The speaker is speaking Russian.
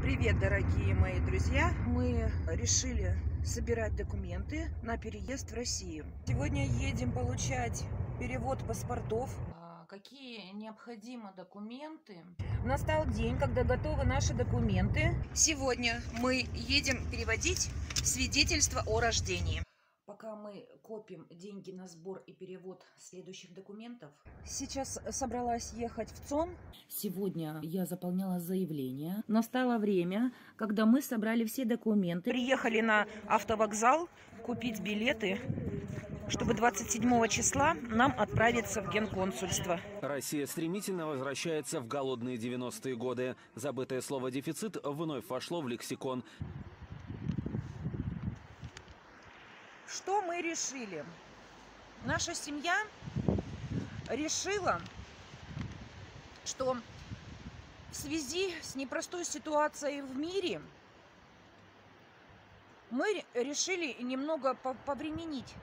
Привет, дорогие мои друзья! Мы решили собирать документы на переезд в Россию. Сегодня едем получать перевод паспортов. Какие необходимы документы? Настал день, когда готовы наши документы. Сегодня мы едем переводить свидетельство о рождении. Пока мы копим деньги на сбор и перевод следующих документов. Сейчас собралась ехать в ЦОН. Сегодня я заполняла заявление. Настало время, когда мы собрали все документы. Приехали на автовокзал купить билеты, чтобы 27 числа нам отправиться в генконсульство. Россия стремительно возвращается в голодные 90-е годы. Забытое слово «дефицит» вновь вошло в лексикон. Что мы решили? Наша семья решила, что в связи с непростой ситуацией в мире мы решили немного повременить